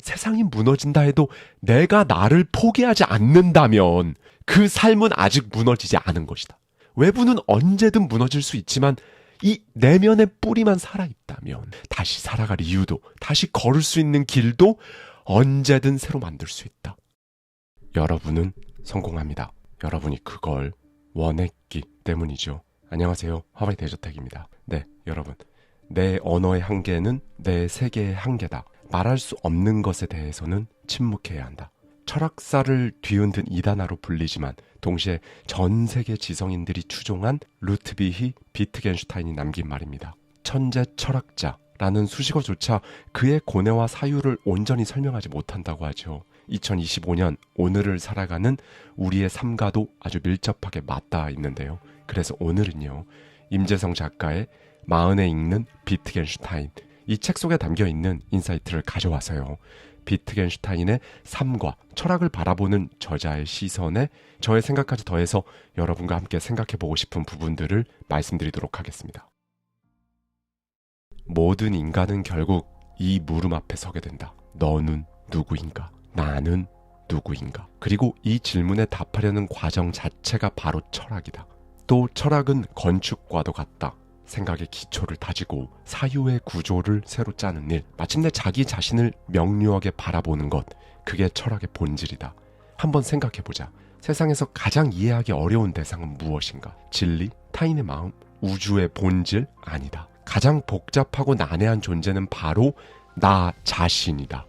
세상이 무너진다 해도 내가 나를 포기하지 않는다면 그 삶은 아직 무너지지 않은 것이다. 외부는 언제든 무너질 수 있지만 이 내면의 뿌리만 살아있다면 다시 살아갈 이유도, 다시 걸을 수 있는 길도 언제든 새로 만들 수 있다. 여러분은 성공합니다. 여러분이 그걸 원했기 때문이죠. 안녕하세요. 하와이 대저택입니다. 네, 여러분. 내 언어의 한계는 내 세계의 한계다. 말할 수 없는 것에 대해서는 침묵해야 한다. 철학사를 뒤흔든 이단아로 불리지만 동시에 전 세계 지성인들이 추종한 루트비히 비트겐슈타인이 남긴 말입니다. 천재 철학자라는 수식어조차 그의 고뇌와 사유를 온전히 설명하지 못한다고 하죠. 2025년 오늘을 살아가는 우리의 삶과도 아주 밀접하게 맞닿아 있는데요. 그래서 오늘은요, 임재성 작가의 마흔에 읽는 비트겐슈타인, 이 책 속에 담겨있는 인사이트를 가져와서요, 비트겐슈타인의 삶과 철학을 바라보는 저자의 시선에 저의 생각까지 더해서 여러분과 함께 생각해보고 싶은 부분들을 말씀드리도록 하겠습니다. 모든 인간은 결국 이 물음 앞에 서게 된다. 너는 누구인가? 나는 누구인가? 그리고 이 질문에 답하려는 과정 자체가 바로 철학이다. 또 철학은 건축과도 같다. 생각의 기초를 다지고 사유의 구조를 새로 짜는 일, 마침내 자기 자신을 명료하게 바라보는 것, 그게 철학의 본질이다. 한번 생각해보자. 세상에서 가장 이해하기 어려운 대상은 무엇인가? 진리? 타인의 마음? 우주의 본질? 아니다. 가장 복잡하고 난해한 존재는 바로 나 자신이다.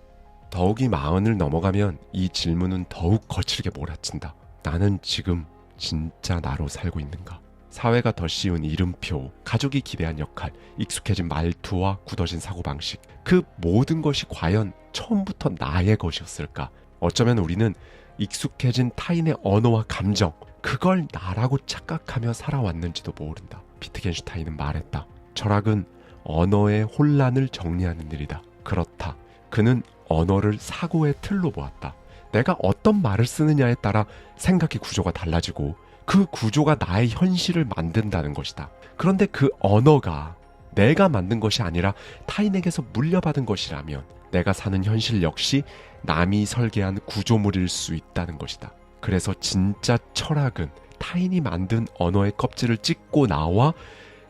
더욱이 마흔을 넘어가면 이 질문은 더욱 거칠게 몰아친다. 나는 지금 진짜 나로 살고 있는가? 사회가 더 씌운 이름표, 가족이 기대한 역할, 익숙해진 말투와 굳어진 사고방식, 그 모든 것이 과연 처음부터 나의 것이었을까? 어쩌면 우리는 익숙해진 타인의 언어와 감정, 그걸 나라고 착각하며 살아왔는지도 모른다. 비트겐슈타인은 말했다. 철학은 언어의 혼란을 정리하는 일이다. 그렇다. 그는 언어를 사고의 틀로 보았다. 내가 어떤 말을 쓰느냐에 따라 생각의 구조가 달라지고 그 구조가 나의 현실을 만든다는 것이다. 그런데 그 언어가 내가 만든 것이 아니라 타인에게서 물려받은 것이라면 내가 사는 현실 역시 남이 설계한 구조물일 수 있다는 것이다. 그래서 진짜 철학은 타인이 만든 언어의 껍질을 찢고 나와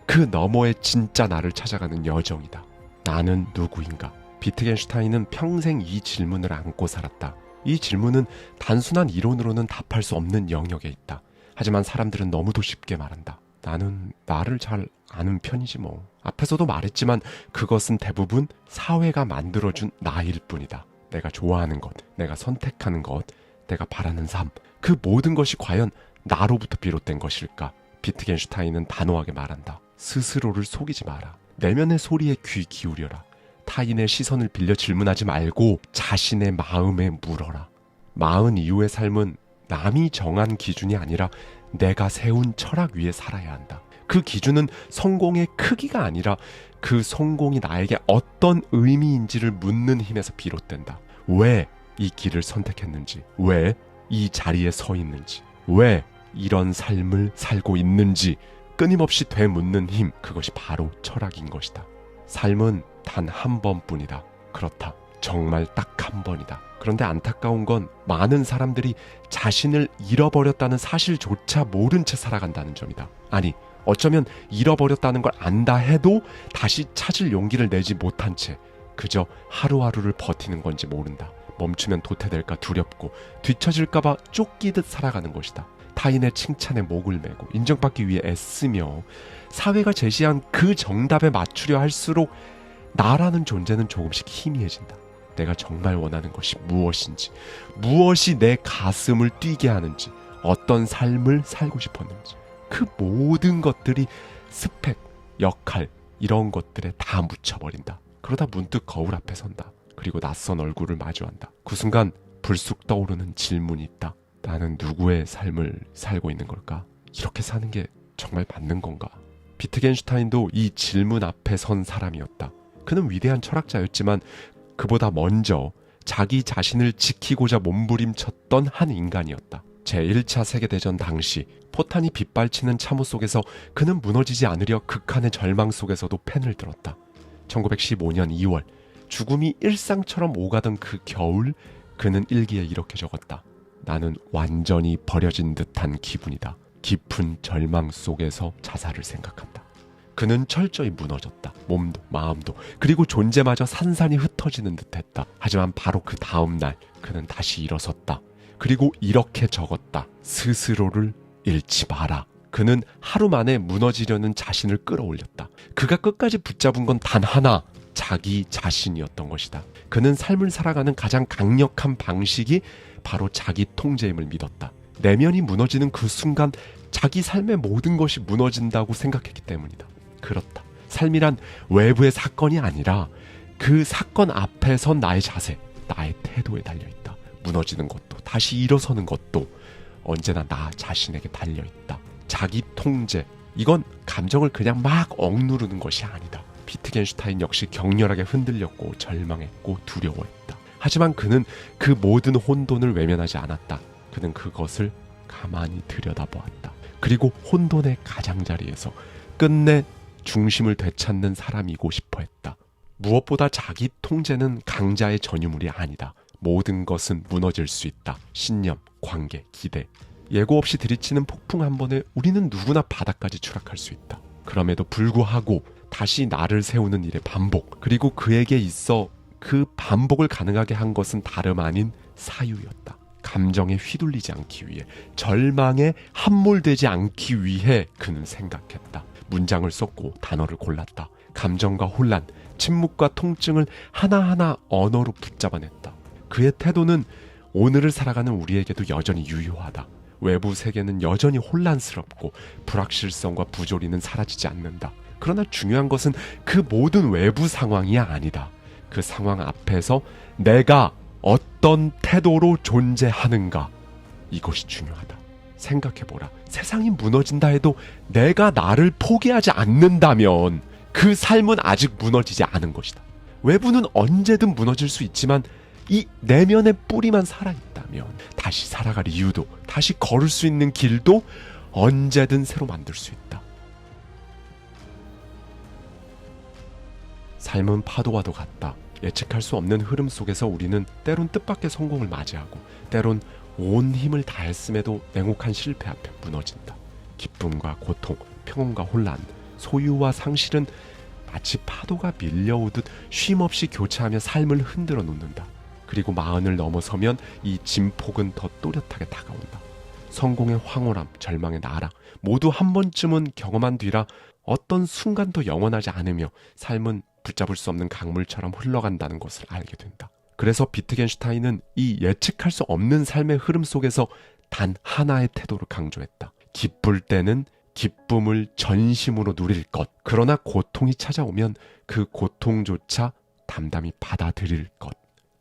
그 너머의 진짜 나를 찾아가는 여정이다. 나는 누구인가? 비트겐슈타인은 평생 이 질문을 안고 살았다. 이 질문은 단순한 이론으로는 답할 수 없는 영역에 있다. 하지만 사람들은 너무도 쉽게 말한다. 나는 나를 잘 아는 편이지 뭐. 앞에서도 말했지만 그것은 대부분 사회가 만들어준 나일 뿐이다. 내가 좋아하는 것, 내가 선택하는 것, 내가 바라는 삶, 그 모든 것이 과연 나로부터 비롯된 것일까? 비트겐슈타인은 단호하게 말한다. 스스로를 속이지 마라. 내면의 소리에 귀 기울여라. 타인의 시선을 빌려 질문하지 말고 자신의 마음에 물어라. 마흔 이후의 삶은 남이 정한 기준이 아니라 내가 세운 철학 위에 살아야 한다. 그 기준은 성공의 크기가 아니라 그 성공이 나에게 어떤 의미인지를 묻는 힘에서 비롯된다. 왜 이 길을 선택했는지, 왜 이 자리에 서 있는지, 왜 이런 삶을 살고 있는지 끊임없이 되묻는 힘, 그것이 바로 철학인 것이다. 삶은 단 한 번뿐이다. 그렇다. 정말 딱 한 번이다. 그런데 안타까운 건 많은 사람들이 자신을 잃어버렸다는 사실조차 모른 채 살아간다는 점이다. 아니, 어쩌면 잃어버렸다는 걸 안다 해도 다시 찾을 용기를 내지 못한 채 그저 하루하루를 버티는 건지 모른다. 멈추면 도태될까 두렵고 뒤처질까봐 쫓기듯 살아가는 것이다. 타인의 칭찬에 목을 메고 인정받기 위해 애쓰며 사회가 제시한 그 정답에 맞추려 할수록 나라는 존재는 조금씩 희미해진다. 내가 정말 원하는 것이 무엇인지, 무엇이 내 가슴을 뛰게 하는지, 어떤 삶을 살고 싶었는지, 그 모든 것들이 스펙, 역할, 이런 것들에 다 묻혀버린다. 그러다 문득 거울 앞에 선다. 그리고 낯선 얼굴을 마주한다. 그 순간 불쑥 떠오르는 질문이 있다. 나는 누구의 삶을 살고 있는 걸까? 이렇게 사는 게 정말 맞는 건가? 비트겐슈타인도 이 질문 앞에 선 사람이었다. 그는 위대한 철학자였지만 그보다 먼저 자기 자신을 지키고자 몸부림쳤던 한 인간이었다. 제1차 세계대전 당시 포탄이 빗발치는 참호 속에서 그는 무너지지 않으려 극한의 절망 속에서도 펜을 들었다. 1915년 2월 죽음이 일상처럼 오가던 그 겨울, 그는 일기에 이렇게 적었다. 나는 완전히 버려진 듯한 기분이다. 깊은 절망 속에서 자살을 생각한다. 그는 철저히 무너졌다. 몸도 마음도, 그리고 존재마저 산산이 흩어지는 듯했다. 하지만 바로 그 다음 날 그는 다시 일어섰다. 그리고 이렇게 적었다. 스스로를 잃지 마라. 그는 하루 만에 무너지려는 자신을 끌어올렸다. 그가 끝까지 붙잡은 건 단 하나, 자기 자신이었던 것이다. 그는 삶을 살아가는 가장 강력한 방식이 바로 자기 통제임을 믿었다. 내면이 무너지는 그 순간 자기 삶의 모든 것이 무너진다고 생각했기 때문이다. 그렇다. 삶이란 외부의 사건이 아니라 그 사건 앞에 선 나의 자세, 나의 태도에 달려있다. 무너지는 것도 다시 일어서는 것도 언제나 나 자신에게 달려있다. 자기 통제, 이건 감정을 그냥 막 억누르는 것이 아니다. 비트겐슈타인 역시 격렬하게 흔들렸고 절망했고 두려워했다. 하지만 그는 그 모든 혼돈을 외면하지 않았다. 그는 그것을 가만히 들여다보았다. 그리고 혼돈의 가장자리에서 끝내 중심을 되찾는 사람이고 싶어 했다. 무엇보다 자기 통제는 강자의 전유물이 아니다. 모든 것은 무너질 수 있다. 신념, 관계, 기대. 예고 없이 들이치는 폭풍 한 번에 우리는 누구나 바닥까지 추락할 수 있다. 그럼에도 불구하고 다시 나를 세우는 일의 반복, 그리고 그에게 있어 그 반복을 가능하게 한 것은 다름 아닌 사유였다. 감정에 휘둘리지 않기 위해, 절망에 함몰되지 않기 위해 그는 생각했다. 문장을 썼고 단어를 골랐다. 감정과 혼란, 침묵과 통증을 하나하나 언어로 붙잡아냈다. 그의 태도는 오늘을 살아가는 우리에게도 여전히 유효하다. 외부 세계는 여전히 혼란스럽고 불확실성과 부조리는 사라지지 않는다. 그러나 중요한 것은 그 모든 외부 상황이 아니다. 그 상황 앞에서 내가 어떤 태도로 존재하는가, 이것이 중요하다. 생각해보라. 세상이 무너진다 해도 내가 나를 포기하지 않는다면 그 삶은 아직 무너지지 않은 것이다. 외부는 언제든 무너질 수 있지만 이 내면의 뿌리만 살아있다면 다시 살아갈 이유도, 다시 걸을 수 있는 길도 언제든 새로 만들 수 있다. 삶은 파도와도 같다. 예측할 수 없는 흐름 속에서 우리는 때론 뜻밖의 성공을 맞이하고, 때론 온 힘을 다했음에도 냉혹한 실패 앞에 무너진다. 기쁨과 고통, 평온과 혼란, 소유와 상실은 마치 파도가 밀려오듯 쉼없이 교차하며 삶을 흔들어 놓는다. 그리고 마흔을 넘어서면 이 진폭은 더 또렷하게 다가온다. 성공의 황홀함, 절망의 나락, 모두 한 번쯤은 경험한 뒤라 어떤 순간도 영원하지 않으며 삶은 붙잡을 수 없는 강물처럼 흘러간다는 것을 알게 된다. 그래서 비트겐슈타인은 이 예측할 수 없는 삶의 흐름 속에서 단 하나의 태도를 강조했다. 기쁠 때는 기쁨을 전심으로 누릴 것. 그러나 고통이 찾아오면 그 고통조차 담담히 받아들일 것.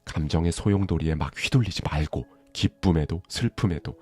감정의 소용돌이에 막 휘둘리지 말고 기쁨에도 슬픔에도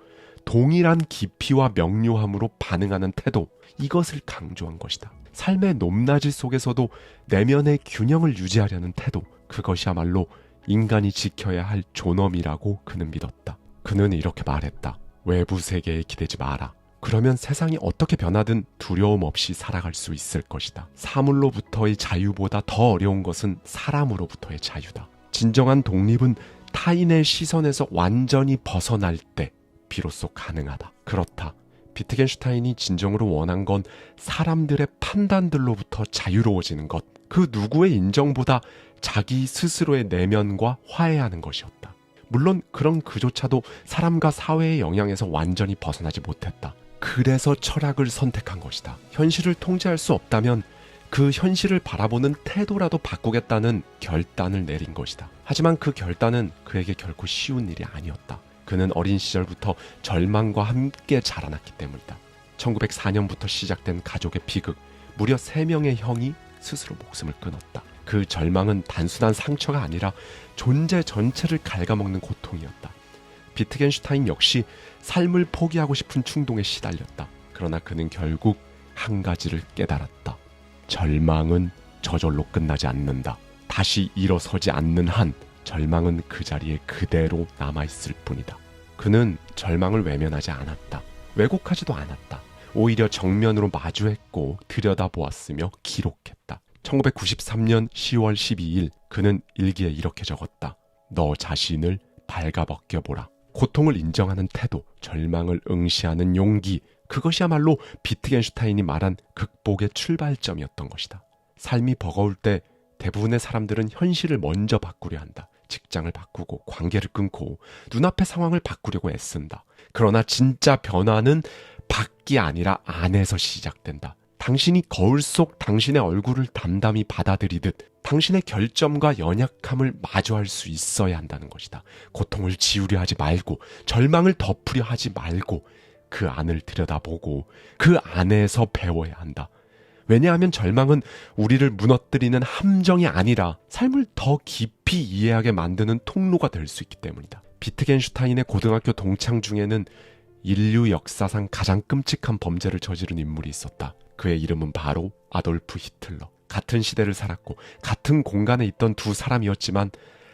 동일한 깊이와 명료함으로 반응하는 태도, 이것을 강조한 것이다. 삶의 높낮이 속에서도 내면의 균형을 유지하려는 태도, 그것이야말로 인간이 지켜야 할 존엄이라고 그는 믿었다. 그는 이렇게 말했다. 외부 세계에 기대지 마라. 그러면 세상이 어떻게 변하든 두려움 없이 살아갈 수 있을 것이다. 사물로부터의 자유보다 더 어려운 것은 사람으로부터의 자유다. 진정한 독립은 타인의 시선에서 완전히 벗어날 때 비로소 가능하다. 그렇다. 비트겐슈타인이 진정으로 원한 건 사람들의 판단들로부터 자유로워지는 것, 그 누구의 인정보다 자기 스스로의 내면과 화해하는 것이었다. 물론 그런 그조차도 사람과 사회의 영향에서 완전히 벗어나지 못했다. 그래서 철학을 선택한 것이다. 현실을 통제할 수 없다면 그 현실을 바라보는 태도라도 바꾸겠다는 결단을 내린 것이다. 하지만 그 결단은 그에게 결코 쉬운 일이 아니었다. 그는 어린 시절부터 절망과 함께 자라났기 때문이다. 1904년부터 시작된 가족의 비극, 무려 3명의 형이 스스로 목숨을 끊었다. 그 절망은 단순한 상처가 아니라 존재 전체를 갉아먹는 고통이었다. 비트겐슈타인 역시 삶을 포기하고 싶은 충동에 시달렸다. 그러나 그는 결국 한 가지를 깨달았다. 절망은 저절로 끝나지 않는다. 다시 일어서지 않는 한 절망은 그 자리에 그대로 남아있을 뿐이다. 그는 절망을 외면하지 않았다. 왜곡하지도 않았다. 오히려 정면으로 마주했고 들여다보았으며 기록했다. 1993년 10월 12일 그는 일기에 이렇게 적었다. 너 자신을 발가벗겨보라. 고통을 인정하는 태도, 절망을 응시하는 용기, 그것이야말로 비트겐슈타인이 말한 극복의 출발점이었던 것이다. 삶이 버거울 때 대부분의 사람들은 현실을 먼저 바꾸려 한다. 직장을 바꾸고 관계를 끊고 눈앞의 상황을 바꾸려고 애쓴다. 그러나 진짜 변화는 밖이 아니라 안에서 시작된다. 당신이 거울 속 당신의 얼굴을 담담히 받아들이듯 당신의 결점과 연약함을 마주할 수 있어야 한다는 것이다. 고통을 지우려 하지 말고 절망을 덮으려 하지 말고 그 안을 들여다보고 그 안에서 배워야 한다. 왜냐하면 절망은 우리를 무너뜨리는 함정이 아니라 삶을 더 깊이 이해하게 만드는 통로가 될 수 있기 때문이다. 비트겐슈타인의 고등학교 동창 중에는 인류 역사상 가장 끔찍한 범죄를 저지른 인물이 있었다. 그의 이름은 바로 아돌프 히틀러. 같은 시대를 살았고 같은 공간에 있던 두 사람이었지만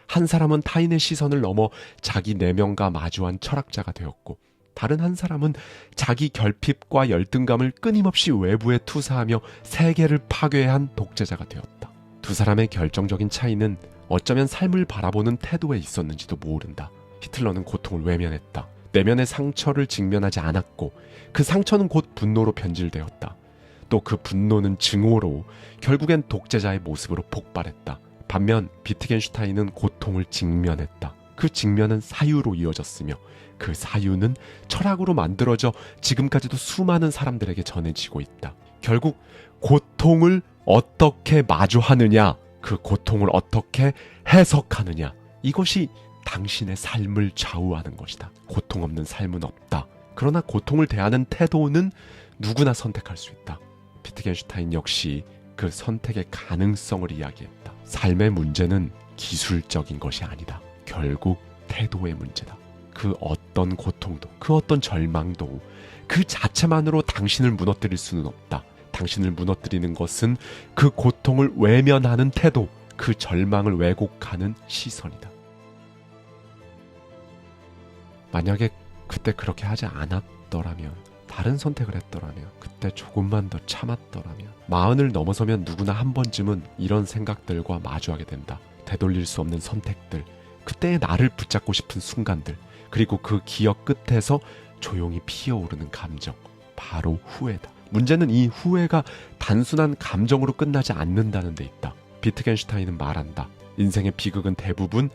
한 사람은 타인의 시선을 넘어 자기 내면과 마주한 철학자가 되었고 다른 한 사람은 자기 결핍과 열등감을 끊임없이 외부에 투사하며 세계를 파괴한 독재자가 되었다. 두 사람의 결정적인 차이는 어쩌면 삶을 바라보는 태도에 있었는지도 모른다. 히틀러는 고통을 외면했다. 내면의 상처를 직면하지 않았고 그 상처는 곧 분노로 변질되었다. 또 그 분노는 증오로 결국엔 독재자의 모습으로 폭발했다. 반면 비트겐슈타인은 고통을 직면했다. 그 직면은 사유로 이어졌으며 그 사유는 철학으로 만들어져 지금까지도 수많은 사람들에게 전해지고 있다. 결국 고통을 어떻게 마주하느냐, 그 고통을 어떻게 해석하느냐, 이것이 당신의 삶을 좌우하는 것이다. 고통 없는 삶은 없다. 그러나 고통을 대하는 태도는 누구나 선택할 수 있다. 비트겐슈타인 역시 그 선택의 가능성을 이야기했다. 삶의 문제는 기술적인 것이 아니다. 결국 태도의 문제다. 그 어떤 고통도, 그 어떤 절망도 그 자체만으로 당신을 무너뜨릴 수는 없다. 당신을 무너뜨리는 것은 그 고통을 외면하는 태도, 그 절망을 왜곡하는 시선이다. 만약에 그때 그렇게 하지 않았더라면, 다른 선택을 했더라면, 그때 조금만 더 참았더라면, 40을 넘어서면 누구나 한 번쯤은 이런 생각들과 마주하게 된다. 되돌릴 수 없는 선택들, 그때의 나를 붙잡고 싶은 순간들, 그리고 그 기억 끝에서 조용히 피어오르는 감정, 바로 후회다. 문제는 이 후회가 단순한 감정으로 끝나지 않는다는 데 있다. 비트겐슈타인은 말한다. 인생의 비극은 대부분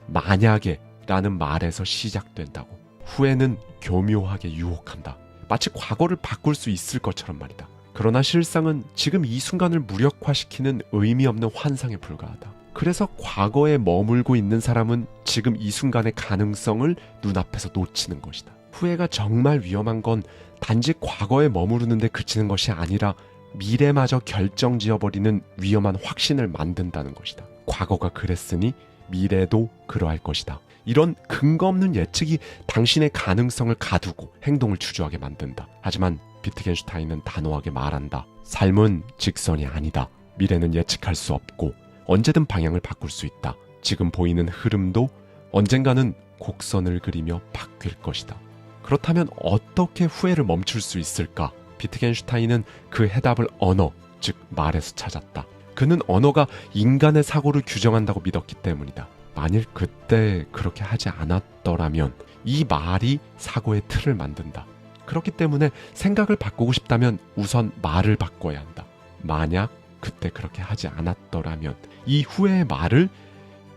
만약에 라는 말에서 시작된다고. 후회는 교묘하게 유혹한다. 마치 과거를 바꿀 수 있을 것처럼 말이다. 그러나 실상은 지금 이 순간을 무력화시키는 의미 없는 환상에 불과하다. 그래서 과거에 머물고 있는 사람은 지금 이 순간의 가능성을 눈앞에서 놓치는 것이다. 후회가 정말 위험한 건 단지 과거에 머무르는데 그치는 것이 아니라 미래마저 결정지어버리는 위험한 확신을 만든다는 것이다. 과거가 그랬으니 미래도 그러할 것이다. 이런 근거 없는 예측이 당신의 가능성을 가두고 행동을 주저하게 만든다. 하지만 비트겐슈타인은 단호하게 말한다. 삶은 직선이 아니다. 미래는 예측할 수 없고 언제든 방향을 바꿀 수 있다. 지금 보이는 흐름도 언젠가는 곡선을 그리며 바뀔 것이다. 그렇다면 어떻게 후회를 멈출 수 있을까? 비트겐슈타인은 그 해답을 언어, 즉 말에서 찾았다. 그는 언어가 인간의 사고를 규정한다고 믿었기 때문이다. 만일 그때 그렇게 하지 않았더라면 이 말이 사고의 틀을 만든다. 그렇기 때문에 생각을 바꾸고 싶다면 우선 말을 바꿔야 한다. 만약 그때 그렇게 하지 않았더라면 이 후회의 말을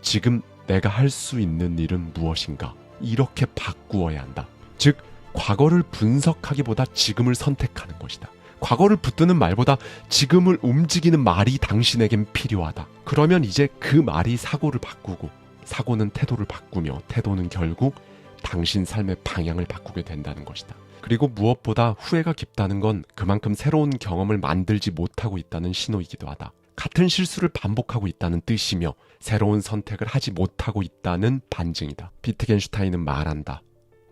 지금 내가 할 수 있는 일은 무엇인가? 이렇게 바꾸어야 한다. 즉 과거를 분석하기보다 지금을 선택하는 것이다. 과거를 붙드는 말보다 지금을 움직이는 말이 당신에겐 필요하다. 그러면 이제 그 말이 사고를 바꾸고 사고는 태도를 바꾸며 태도는 결국 당신 삶의 방향을 바꾸게 된다는 것이다. 그리고 무엇보다 후회가 깊다는 건 그만큼 새로운 경험을 만들지 못하고 있다는 신호이기도 하다. 같은 실수를 반복하고 있다는 뜻이며 새로운 선택을 하지 못하고 있다는 반증이다. 비트겐슈타인은 말한다.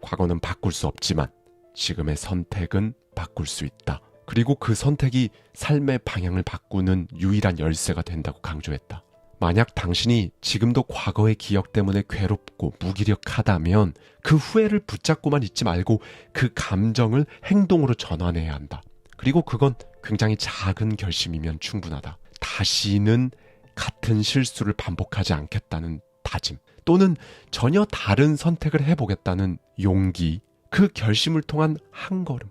과거는 바꿀 수 없지만 지금의 선택은 바꿀 수 있다. 그리고 그 선택이 삶의 방향을 바꾸는 유일한 열쇠가 된다고 강조했다. 만약 당신이 지금도 과거의 기억 때문에 괴롭고 무기력하다면 그 후회를 붙잡고만 있지 말고 그 감정을 행동으로 전환해야 한다. 그리고 그건 굉장히 작은 결심이면 충분하다. 다시는 같은 실수를 반복하지 않겠다는 다짐, 또는 전혀 다른 선택을 해보겠다는 용기, 그 결심을 통한 한 걸음,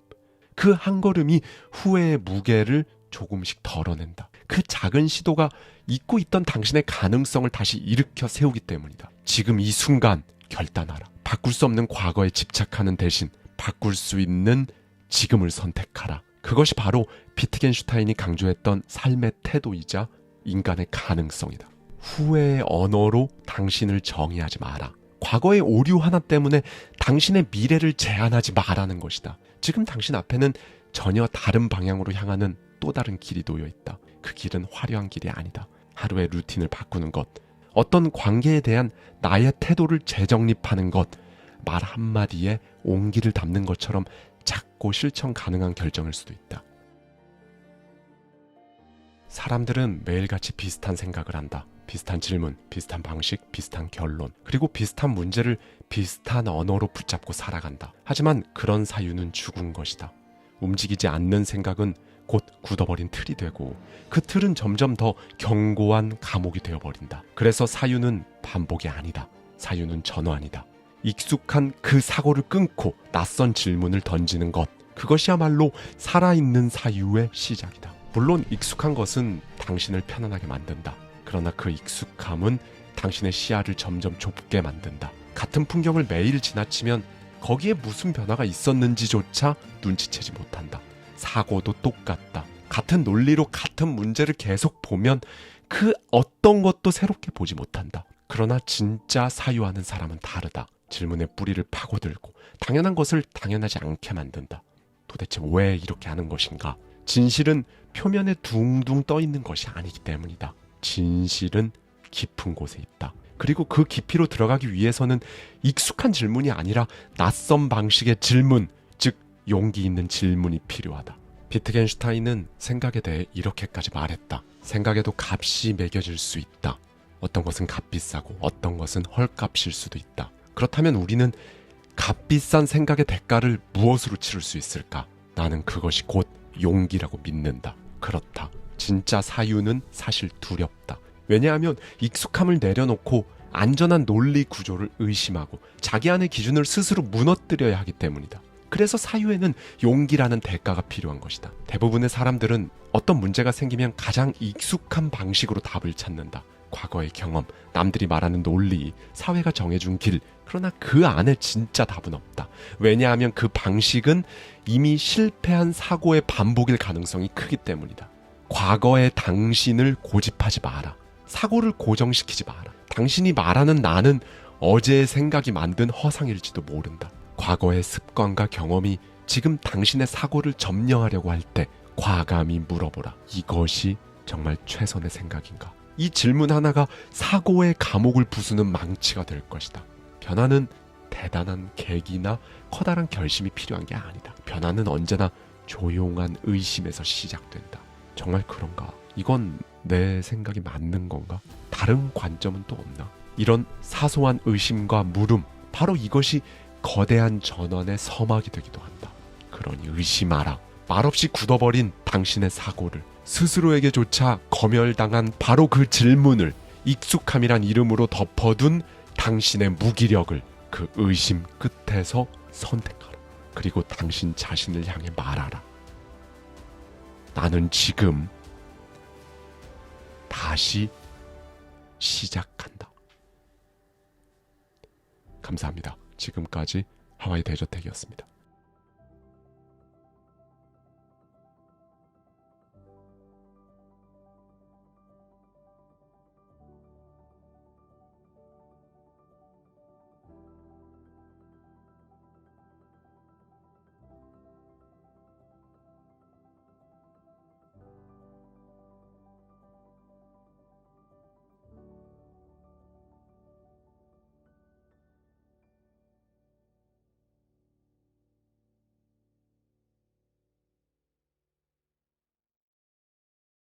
그 한 걸음이 후회의 무게를 조금씩 덜어낸다. 그 작은 시도가 잊고 있던 당신의 가능성을 다시 일으켜 세우기 때문이다. 지금 이 순간 결단하라. 바꿀 수 없는 과거에 집착하는 대신 바꿀 수 있는 지금을 선택하라. 그것이 바로 비트겐슈타인이 강조했던 삶의 태도이자 인간의 가능성이다. 후회의 언어로 당신을 정의하지 마라. 과거의 오류 하나 때문에 당신의 미래를 제한하지 마라는 것이다. 지금 당신 앞에는 전혀 다른 방향으로 향하는 또 다른 길이 놓여 있다. 그 길은 화려한 길이 아니다. 하루의 루틴을 바꾸는 것, 어떤 관계에 대한 나의 태도를 재정립하는 것, 말 한마디에 온기를 담는 것처럼 작고 실천 가능한 결정일 수도 있다. 사람들은 매일같이 비슷한 생각을 한다. 비슷한 질문, 비슷한 방식, 비슷한 결론, 그리고 비슷한 문제를 비슷한 언어로 붙잡고 살아간다. 하지만 그런 사유는 죽은 것이다. 움직이지 않는 생각은 곧 굳어버린 틀이 되고 그 틀은 점점 더 견고한 감옥이 되어버린다. 그래서 사유는 반복이 아니다. 사유는 전환이다. 익숙한 그 사고를 끊고 낯선 질문을 던지는 것, 그것이야말로 살아있는 사유의 시작이다. 물론 익숙한 것은 당신을 편안하게 만든다. 그러나 그 익숙함은 당신의 시야를 점점 좁게 만든다. 같은 풍경을 매일 지나치면 거기에 무슨 변화가 있었는지조차 눈치채지 못한다. 사고도 똑같다. 같은 논리로 같은 문제를 계속 보면 그 어떤 것도 새롭게 보지 못한다. 그러나 진짜 사유하는 사람은 다르다. 질문의 뿌리를 파고들고 당연한 것을 당연하지 않게 만든다. 도대체 왜 이렇게 하는 것인가? 진실은 표면에 둥둥 떠 있는 것이 아니기 때문이다. 진실은 깊은 곳에 있다. 그리고 그 깊이로 들어가기 위해서는 익숙한 질문이 아니라 낯선 방식의 질문, 즉 용기 있는 질문이 필요하다. 비트겐슈타인은 생각에 대해 이렇게까지 말했다. 생각에도 값이 매겨질 수 있다. 어떤 것은 값비싸고 어떤 것은 헐값일 수도 있다. 그렇다면 우리는 값비싼 생각의 대가를 무엇으로 치를 수 있을까? 나는 그것이 곧 용기라고 믿는다. 그렇다. 진짜 사유는 사실 두렵다. 왜냐하면 익숙함을 내려놓고 안전한 논리 구조를 의심하고 자기 안의 기준을 스스로 무너뜨려야 하기 때문이다. 그래서 사유에는 용기라는 대가가 필요한 것이다. 대부분의 사람들은 어떤 문제가 생기면 가장 익숙한 방식으로 답을 찾는다. 과거의 경험, 남들이 말하는 논리, 사회가 정해준 길, 그러나 그 안에 진짜 답은 없다. 왜냐하면 그 방식은 이미 실패한 사고의 반복일 가능성이 크기 때문이다. 과거의 당신을 고집하지 마라. 사고를 고정시키지 마라. 당신이 말하는 나는 어제의 생각이 만든 허상일지도 모른다. 과거의 습관과 경험이 지금 당신의 사고를 점령하려고 할 때 과감히 물어보라. 이것이 정말 최선의 생각인가? 이 질문 하나가 사고의 감옥을 부수는 망치가 될 것이다. 변화는 대단한 계기나 커다란 결심이 필요한 게 아니다. 변화는 언제나 조용한 의심에서 시작된다. 정말 그런가? 이건 내 생각이 맞는 건가? 다른 관점은 또 없나? 이런 사소한 의심과 물음, 바로 이것이 거대한 전환의 서막이 되기도 한다. 그러니 의심하라. 말없이 굳어버린 당신의 사고를, 스스로에게조차 검열당한 바로 그 질문을 익숙함이란 이름으로 덮어둔 당신의 무기력을 그 의심 끝에서 선택하라. 그리고 당신 자신을 향해 말하라. 나는 지금 다시 시작한다. 감사합니다. 지금까지 하와이 대저택이었습니다.